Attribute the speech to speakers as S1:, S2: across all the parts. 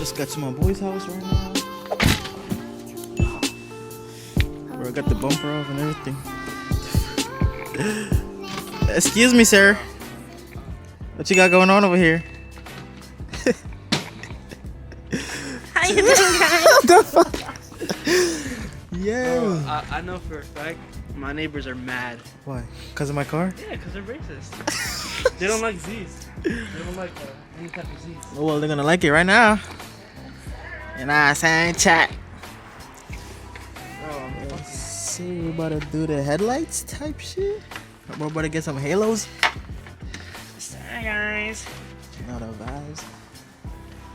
S1: Just got to my boy's house right now. Bro, I got the bumper off and everything. Excuse me, sir. What you got going on over here?
S2: How you doing, guys?
S1: What the fuck? Yeah.
S3: Bro, I know for a fact my neighbors are mad.
S1: Why? Because of my car?
S3: Yeah, because they're racist. They don't like Z's. They don't like any type of Z's.
S1: Oh, well, they're gonna like it right now. And I saying chat. Let's see, we're about to do the headlights type shit. We're about to get some halos.
S3: Sorry, guys.
S1: Not a vibes.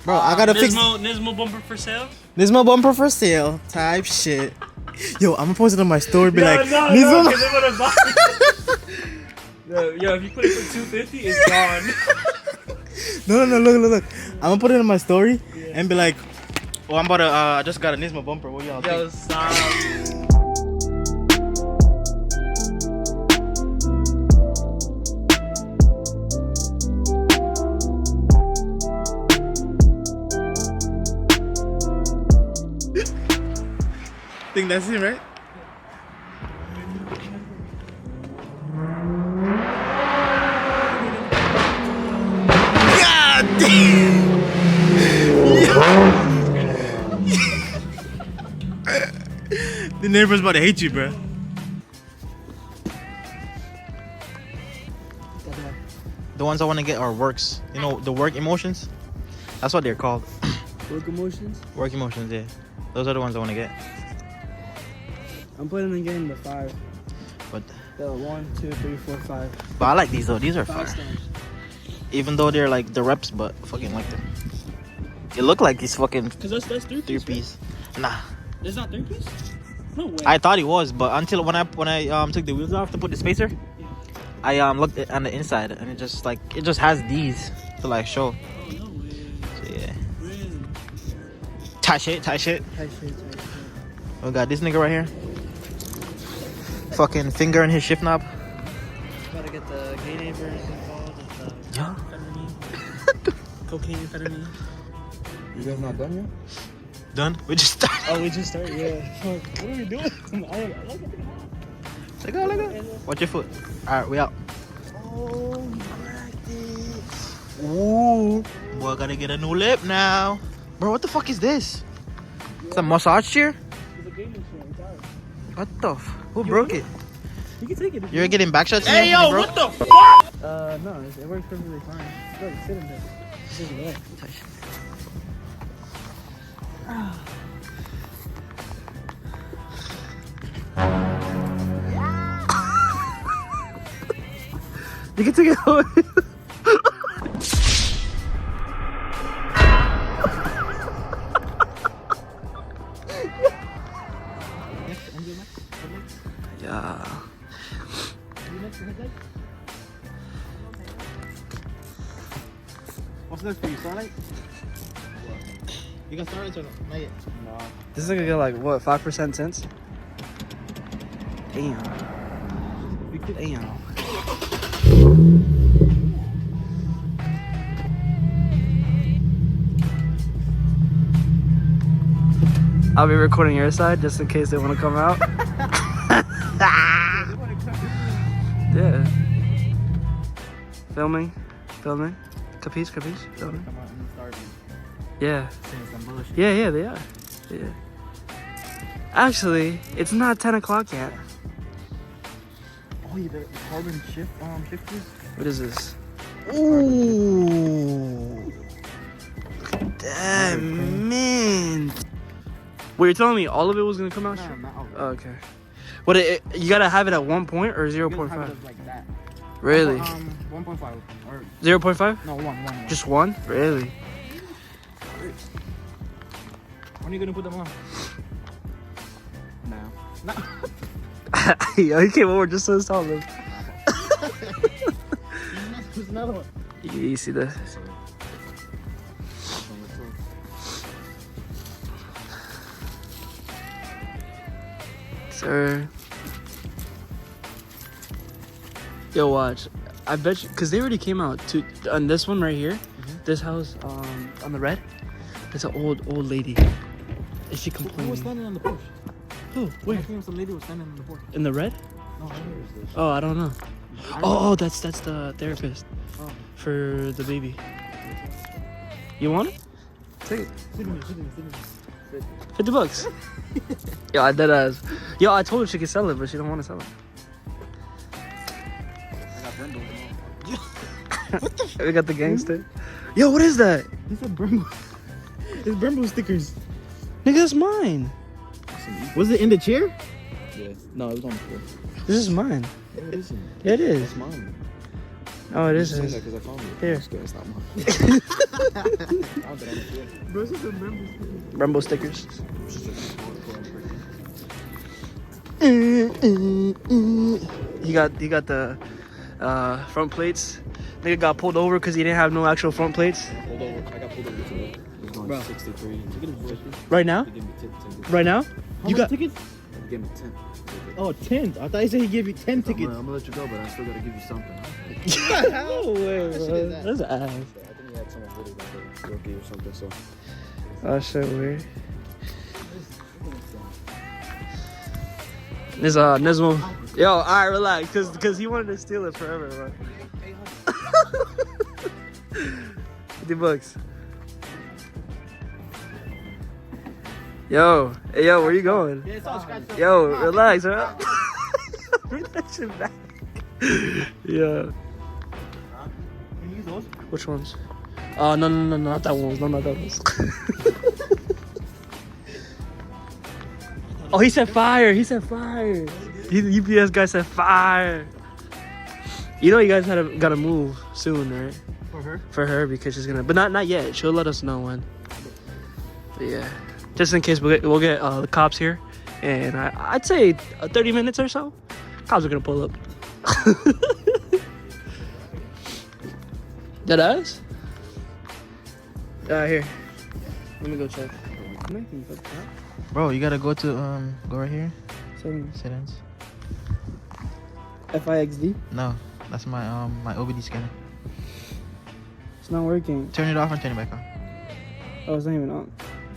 S1: Bro, I gotta fix
S3: Nismo bumper for sale?
S1: Nismo bumper for sale type shit. Yo, I'm gonna post it on my story. Be like,
S3: no,
S1: Nismo.
S3: no, 'cause they wanna buy it. Yo, if you put it for $250, it's gone.
S1: No, look. I'm gonna put it in my story and be like, oh, I'm about to, I just got a Nismo bumper. What y'all think?
S3: Yo, stop.
S1: Think that's it, right? God damn! The neighbor's about to hate you, bro. The ones I want to get are works. You know, the work emotions? That's what they're called.
S3: Work emotions?
S1: Work emotions, yeah. Those are the ones I want to get.
S3: I'm planning on getting the 5.
S1: But
S3: The 1, 2, 3, 4, 5.
S1: But I like these though. These are fire.
S3: 5 stars.
S1: Even though they're like the reps, but fucking like them. It look like he's fucking
S3: Cause that's 3 piece.
S1: 3-piece. Nah,
S3: It's not 3 piece? No way.
S1: I thought he was, but until when I took the wheels off to put the spacer, I looked on the inside and it just has these to like show.
S3: Oh, no way.
S1: So yeah,
S3: Really?
S1: tight shit.
S3: Tight shit.
S1: We got this nigga right here. Fucking finger in his shift knob.
S3: Gotta get the gay neighbors involved with the
S1: Yeah.
S3: amphetamine. Cocaine, amphetamine.
S4: You guys not done yet?
S1: Done. We just started.
S3: Oh, we just started, yeah. Fuck, what are we doing?
S1: Let go. Watch your foot. Alright, we out.
S3: Oh, you like this.
S1: Ooh. Boy, I gotta get a new lip now. Bro, what the fuck is this? It's a massage chair?
S3: It's a gaming chair. It's ours.
S1: What the Who broke it?
S3: You can take it.
S1: You're getting back shots?
S3: Hey,
S1: now
S3: yo,
S1: when it
S3: what
S1: broke?
S3: the fuck? No, it works perfectly fine. Look, sit in there. Sit in there.
S1: You can take it away. Yeah.
S4: What's next for you, Starlight?
S1: You got started or not yet?
S4: No.
S3: This is gonna get like, what, 5% cents? Damn. Damn. I'll be recording your side just in case they want to come out. Yeah. Filming. Capiche? Filming.
S4: Come out and start
S3: Yeah.
S4: saying some bullshit.
S3: Yeah, they are. Yeah. Actually, it's not 10 o'clock yet.
S4: Oh, you the carbon shifters?
S3: What is this?
S1: Ooh. Damn, man.
S3: Wait, you're telling me all of it was gonna come out?
S4: No, not all.
S3: Oh, okay. What, you gotta have it at 1 point or 0.5?
S4: Like that.
S3: Really?
S4: 1.5 or
S3: 0.5?
S4: no 1.
S3: Just 1? Really?
S4: When are you gonna put them on? Now. No.
S3: Yo, he came over just so tell them.
S4: There's another one.
S3: You see that? Sir. Yo, watch. I bet you, because they already came out to on this one right here. This house on the red. It's an old lady. Is she
S4: Who was
S3: complaining?
S4: standing on the porch?
S3: Who?
S4: Where?
S3: Where?
S4: Some lady was standing on the porch.
S3: In the red?
S4: No, right here.
S3: Oh, I don't know. Oh, that's the therapist
S4: Oh.
S3: for the baby. You want it? Take it.
S4: Sit in there.
S3: $50. Yo, I dead ass. Yo, I told her she could sell it, but she don't want to sell it.
S4: I got Brembo.
S3: We got the gangster. Yo, what is that?
S4: He said Brembo. It's Brembo stickers.
S3: Nigga, that's mine.
S4: Was it in the chair? Yeah. No, it was on the floor.
S3: This is mine.
S4: Yeah, it isn't.
S3: Yeah, it is.
S4: It's mine.
S3: Oh, it is.
S4: Because I found it.
S3: Here.
S4: It's good. It's not mine. Found it on the floor. Bro, it's just a Brembo sticker.
S3: Brembo stickers. He got the front plates. Nigga got pulled over because he didn't have no actual front plates.
S4: Pulled over. I got pulled over today. It was going 63.
S3: Right now?
S4: They gave me 10 tickets.
S3: Right now?
S4: How
S3: You
S4: much
S3: got
S4: tickets? They gave me 10. Oh, 10. I thought he said he gave you 10 tickets. I'm gonna let you go, but I still gotta give you something.
S3: no way, bro. That's ass.
S4: I think he had someone really like a rookie or something, so.
S3: Oh shit, weird. This Nismo. Yo, alright, relax, cause he wanted to steal it forever, bro. $50. Yo, hey yo, where you going? Yo, relax, bro. Bring that shit back. Yeah.
S4: Can you use those?
S3: Which ones? Oh no, not that ones. No, not that ones. Oh, he said fire. He said fire. The UPS guy said fire. You know, you guys gotta move soon, right?
S4: For her?
S3: For her, because she's gonna, but not yet. She'll let us know when. But yeah, just in case we'll get the cops here, and I'd say 30 minutes or so. Cops are gonna pull up. Dead ass? Here. Let me go check.
S1: Bro, you gotta go to go right here.
S3: Settings.
S1: Settings.
S3: FIXD?
S1: No, that's my my OBD scanner.
S3: It's not working.
S1: Turn it off and turn it back on.
S3: Oh, it's not even on.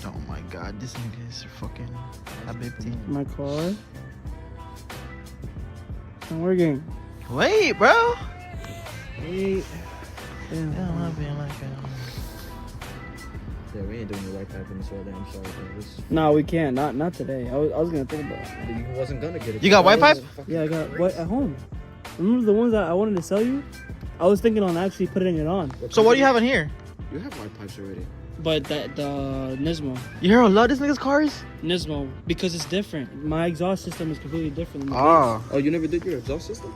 S1: Oh my god, this nigga is fucking a big team.
S3: My car. It's not working.
S1: Wait, bro.
S3: Wait.
S1: Damn, I'm being like
S4: Yeah, we ain't doing the white pipe in this weather. I'm sorry, bro.
S3: No, we can't. Not today. I was gonna think about it.
S4: You wasn't gonna get it.
S1: You got white pipe?
S3: Yeah, I got what at home. Remember the ones that I wanted to sell you? I was thinking on actually putting it on.
S1: So what do you have in here?
S4: You have white pipes already.
S3: But the Nismo.
S1: You hear a lot of this nigga's cars?
S3: Nismo, because it's different. My exhaust system is completely different than the
S1: Oh.
S4: Oh, you never did your exhaust system?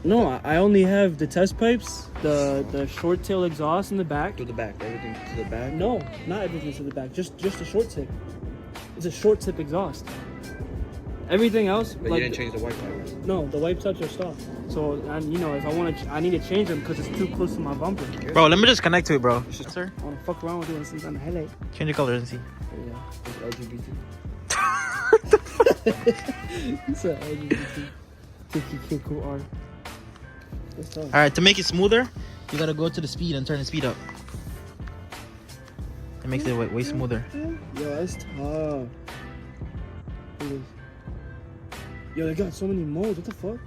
S3: No, I only have the test pipes, the short tail exhaust in the back.
S4: To the back, everything to the back?
S3: No, not everything to the back. Just a short tip. It's a short tip exhaust. Everything else,
S4: But
S3: like,
S4: you didn't change the white pipes.
S3: no, the wipe tips are stopped. So, and if I want to, I need to change them because it's too close to my bumper.
S1: Bro, let me just connect to it, bro. Sir,
S3: I want to fuck around with it since I'm the headlight.
S1: change the colors and see.
S3: Yeah.
S4: It's LGBT.
S3: It's a LGBT. TQQR. That's tough.
S1: All right, to make it smoother, you gotta go to the speed and turn the speed up. It makes it way smoother.
S3: Yo, that's tough. Look at this. Yo, they got so many modes. What the fuck?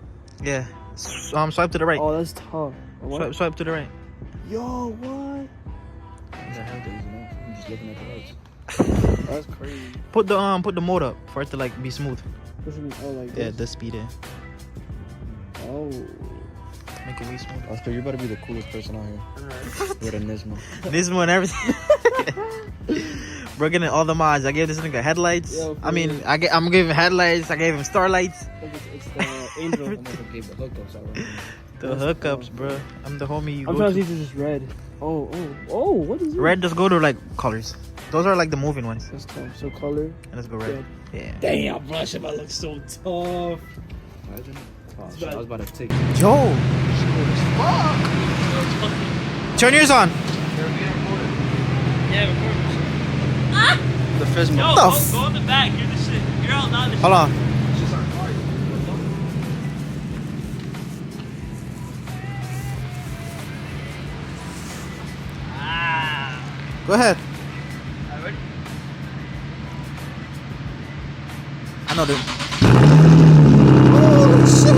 S1: Yeah. Swipe to the right.
S3: Oh, that's tough. What?
S1: Swipe to the right.
S3: Yo, what?
S4: I'm just looking at the lights.
S3: That's crazy.
S1: Put the mode up for it to like be smooth.
S3: What you mean? Oh, like
S1: Yeah,
S3: this?
S1: the speed in.
S3: Oh.
S1: Make it way smoother.
S4: Oscar, you better be the coolest person out here.
S3: Alright.
S4: With a Nismo.
S1: Nismo and everything. Bro, getting all the mods. I gave this nigga headlights.
S3: Yo,
S1: I mean, I'm giving him headlights. I gave him starlights.
S3: It's the angel.
S4: I'm gonna give the hookups out right now.
S1: The hookups, bro. I'm the homie you
S3: I'm
S1: go
S3: trying
S1: to.
S3: to see if it's just red. Oh, what is it?
S1: Red, just go to like colors. Those are like the moving ones.
S3: That's tough. So color.
S1: And let's go red.
S3: Red.
S1: Yeah.
S3: Damn, bro, that shit might look so tough.
S4: Imagine. Oh, shit, I was about to take.
S1: Yo. Turn yours on.
S3: Yeah, of course.
S4: The Fismo.
S3: Yo,
S1: the
S3: go,
S1: f-
S3: go in the back. Hear the shit. You're out now.
S1: Hold on.
S3: Ah.
S1: Go ahead.
S3: Alright,
S1: know them. Oh shit.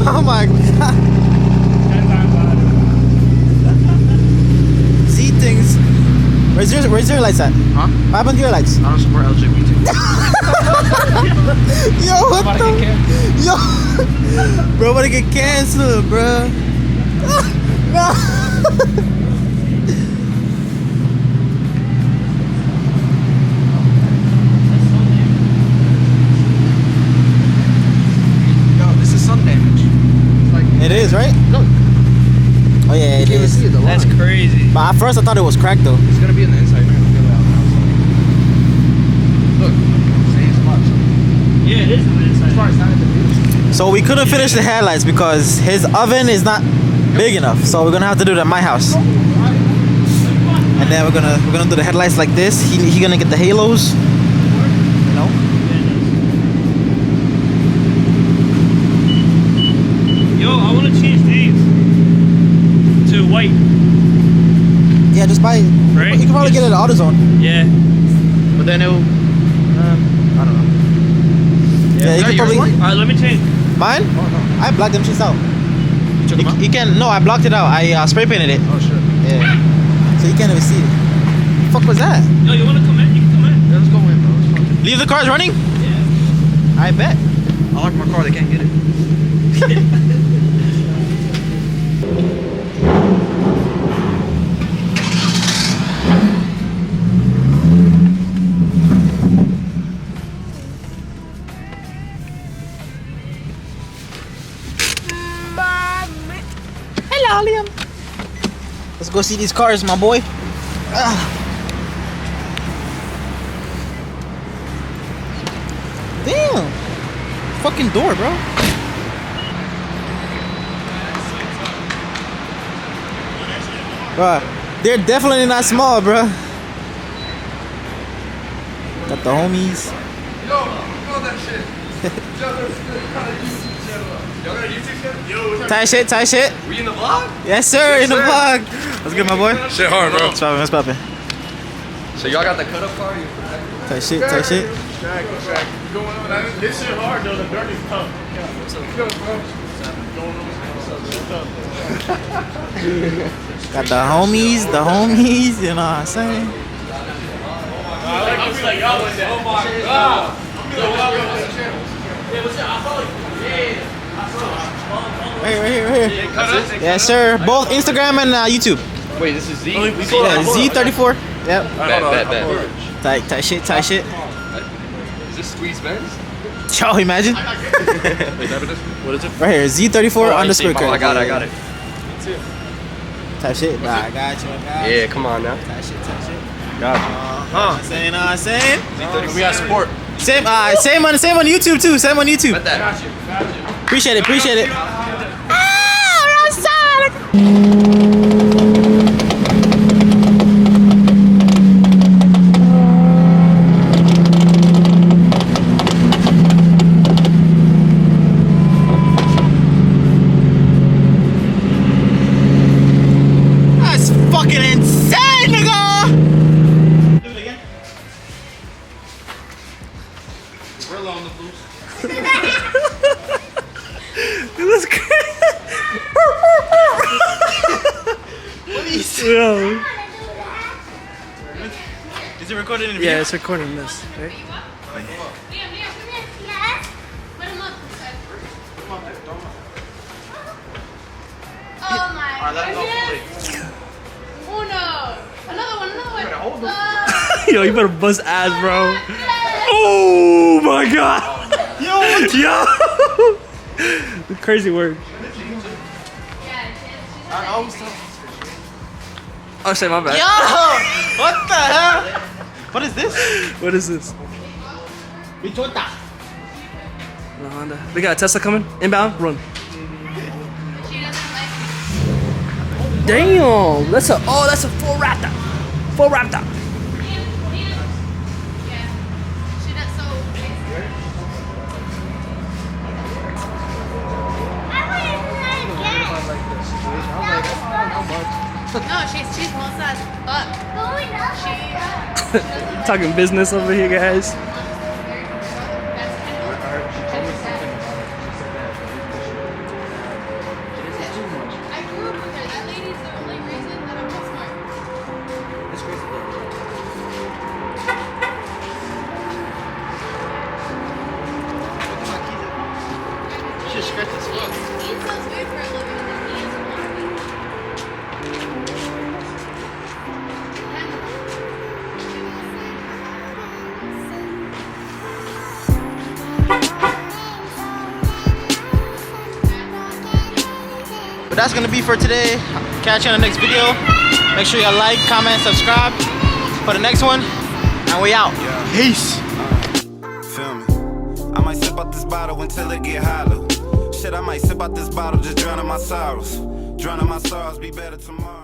S1: Oh my god. See things. Where's your lights at?
S3: Huh?
S1: What happened to your lights?
S3: I don't support LGBT.
S1: Yo, what the? Yo, bro, about to get canceled, bro. No. It is, right?
S3: Look.
S1: Oh yeah, it is.
S3: That's crazy.
S1: But at first I thought it was cracked though.
S3: It's gonna be on the inside. You're gonna feel it on the outside. Look, same spot. Yeah, it is on the inside.
S1: So we couldn't finish the headlights because his oven is not big enough. So we're gonna have to do it at my house. And then we're gonna do the headlights like this. He gonna get the halos. You know?
S3: Yo, I want to change these to white.
S1: Yeah, just buy it.
S3: Right?
S1: You can probably get it at AutoZone.
S3: Yeah. But then it'll, I don't know.
S1: Yeah, you can probably.
S3: Alright, let me change.
S1: Mine?
S3: Oh, no.
S1: I blocked them shits out.
S3: You took them out?
S1: You can. No, I blocked it out. I spray painted it.
S3: Oh, shit.
S1: Yeah. So you can't even see it. The fuck was that?
S3: Yo, you want to come in? You can come in. Yeah, let's go in, bro. Let's fucking...
S1: Leave the cars running?
S3: Yeah.
S1: I bet.
S3: I like my car. They can't get it.
S1: Hello, Liam. Let's go see these cars, my boy. Damn. Fucking door, bro. Bruh, they're definitely not small, bruh. Got the homies.
S5: Yo, you know that shit. Y'all got a YouTube channel. Y'all got a YouTube channel? Yo, what's
S1: Tight shit, tight shit.
S5: We in the vlog?
S1: Yes, sir, in the
S5: sir.
S1: vlog. What's good, my boy?
S5: Shit hard, bro.
S1: What's poppin', what's poppin'?
S5: So y'all got the cut up car?
S1: Tight shit, tight shit.
S4: This shit hard though. The dirt is tough.
S1: Got the homies, you know what I'm saying?
S4: I'll be like, y'all with that. Oh my god.
S1: Right here. Yes, sir. Both Instagram and YouTube.
S5: Wait, this is Z?
S1: Yeah, Z34. Yep.
S5: Bet.
S1: Tight shit.
S5: Is this Squeeze Benz?
S1: Yo, imagine.
S5: What is it?
S1: Right here, Z34 underscore.
S5: I got it.
S1: Type shit. Nah, I got you.
S5: Yeah, come on now.
S1: Type shit.
S5: Got
S1: Saying.
S5: you. We got support.
S1: Same on YouTube too. Same on YouTube.
S5: Bet that.
S1: Appreciate it. That's fucking insane, nigga. Do it again.
S5: Gorilla on the loose.
S1: It was crazy.
S3: Yo.
S1: Is it recorded in the video?
S3: Yeah, it's recording this, right?
S2: Oh my goodness. Uno. Another one.
S3: Yo, you better bust ass, bro. Oh my god. Yo. Crazy word. Oh shit, my bad.
S1: Yo, what the hell? What is this?
S3: What is this?
S1: Bichota.
S3: No, Honda. We got a Tesla coming. Inbound. Run. Damn. That's a full Raptor. beautiful raptor.
S2: Yeah. She does so. No, she's most as fuck. She
S3: Talking business over here, guys.
S2: I grew up with her. That lady's the only reason that I'm so smart.
S1: It's crazy though. She just scratched his foot.
S2: He sells weed for a living and then he is one.
S1: But that's gonna be for today. Catch you on the next video. Make sure you like, comment, subscribe for the next one. And we out. Peace.
S6: Feel me? I might sip out this bottle until it get hollow. Shit, I might sip out this bottle, just drowning my sorrows. Drowning my sorrows, be better tomorrow.